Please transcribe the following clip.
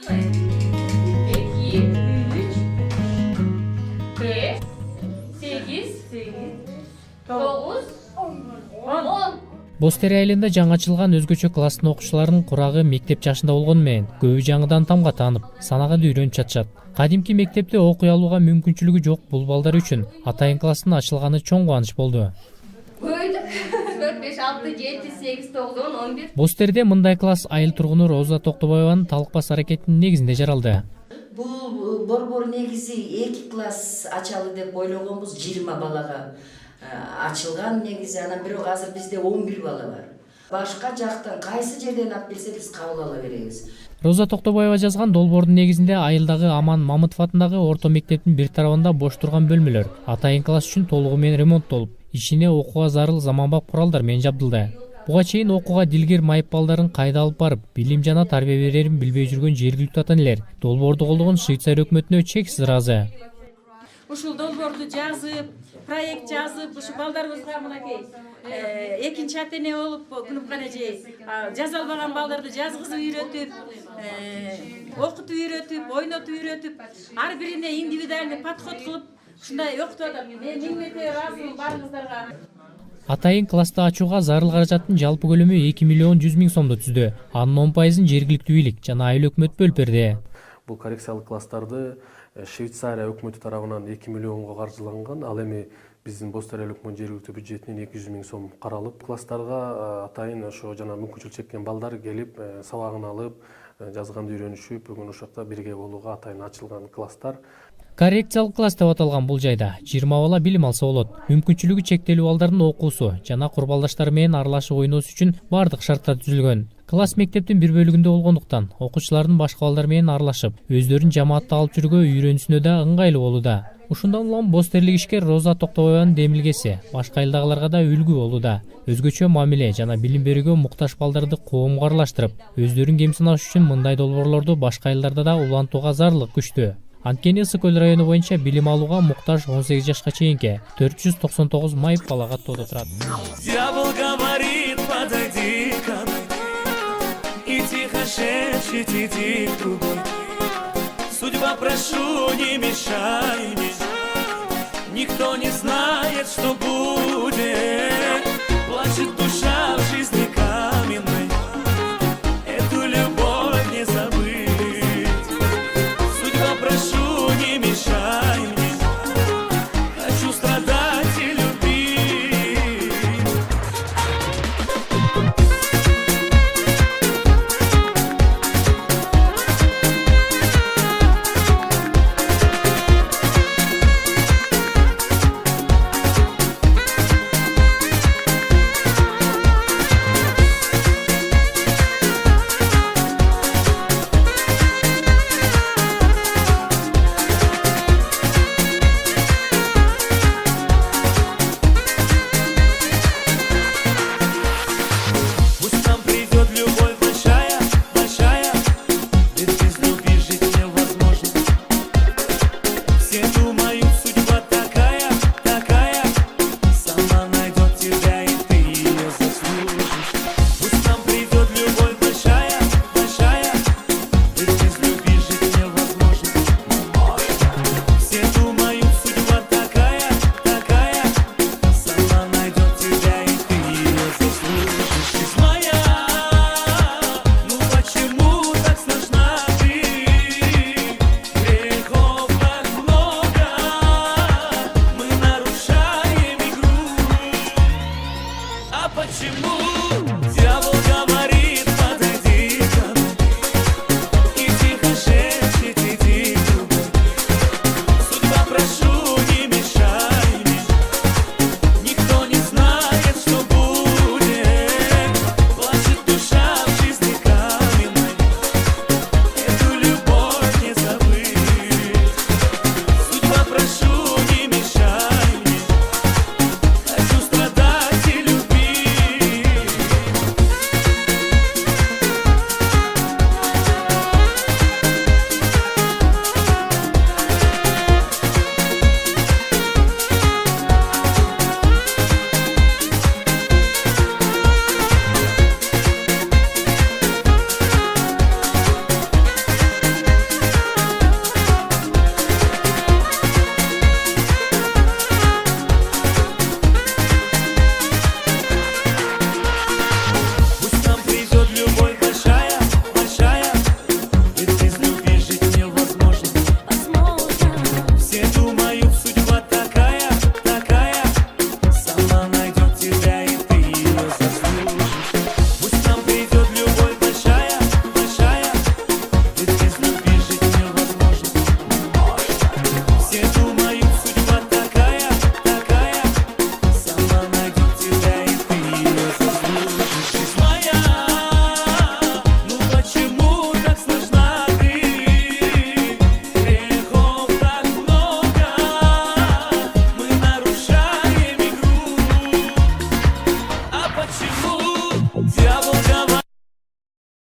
2, 3, 5, 8, 9, 10. Бостери айылында жаңы ачылган өзгөчө класстын окуучуларынын курагы мектеп жашында болгону менен көбү жаңыдан тамга таанып, санага да үйрөнүп жатышат. Кадимки мектепте окуй алууга мүмкүнчүлүгү жок бул балдар үчүн атайын класстын ачылганы чоң кубаныч болду. 4, 5, 6, 7, 8, 9, 10, 11. Бостерде мындай класс айыл тургуну Роза Токтобаеванын талкпас аракетинин негизинде жаралды. Бул борбор негизи 2 класс ачалы деп ойлогонбуз, 20 балага ачылган негизи, анан бирок азыр бизде 11 бала бар. Башка жактан кайсы жерден алып келсе биз кабыл ала беребиз. Роза Токтобаева жазган долбоордун негизинде айылдагы Аман Мамытов атындагы орто мектептин бир тарабында бош турган бөлмөлөр атайын класс үчүн толугу менен ремонттолуп, ичине окууга зарыл заманбап куралдар менен жабдылды. Буга чейин окууга дилгер майып балдарын кайда алып барып, билим жана тарбия берерин билбей жүргөн жергиликтүү ата энелер долбоорду колдогон Швейцария өкмөтүнө чексиз ыраазы. Ушул долбоорду жазып, проект жазып, ушу балдарыбызга мынакей экинчи ата эне болуп Күнүмкан эже жаза албаган балдарды жазгызып үйрөтүп, окутуп үйрөтүп, ойнотуп үйрөтүп, ар бирине индивидуальный подход кылып ушундай окутуп атат. Мен 1000 мәртебе ыраазымын барыңыздарга. Атайын классты ачууга зарыл каражаттын жалпы көлөмү 2 миллион 100 миң сомду түздү. Анын 10%ын жергиликтүү бийлик жана айыл өкмөт бөлүп берди. Бул коррекциялык класстарды Швейцария өкмөтү тарабынан 2 миллионго каржыланган. Ал эми биздин Бостери өкмөт жергиликтүү бюджетинен 200 миң сом каралып, класстарга атайын ошо жана мүмкүнчүлүк чеккен балдар келип, сабагын алып, жазганды үйрөнүшүп, бүгүн ошакта бирге болууга атайын ачылган класстар. Коррекциялык класс деп аталган бул жайда 20 бала билим алса болот. Мүмкүнчүлүгү чектелүү балдардын окуусу жана курбалдаштары менен аралашып ойноосу үчүн бардык шарттар түзүлгөн. Класс мектептин бир бөлүгүндө болгондуктан окуучулардын башка балдар менен аралашып, өздөрүн жамаатта алып жүрүүгө үйрөнүүсүнө да ыңгайлуу болууда. Ушундан улам бостерлик ишкер Роза Токтобаеванын демилгеси башка айылдагыларга да үлгү болууда. Өзгөчө мамиле жана билим берүүгө муктаж балдарды коомго аралаштырып, өздөрүн кем санаш үчүн мындай долбоорлорду башка айылдарда да улантууга зарылык күчтүү. Анткени Ысык Көл району боюнча билим алууга муктаж 18 жашка чейинки 499 майып бала каттоодо турат. Дьявол говорит, подойди ко мне и тихо шепчет, иди к другой. Судьба, прошу, не мешай мне, никто не знает, что будет. Плачет душа в жизни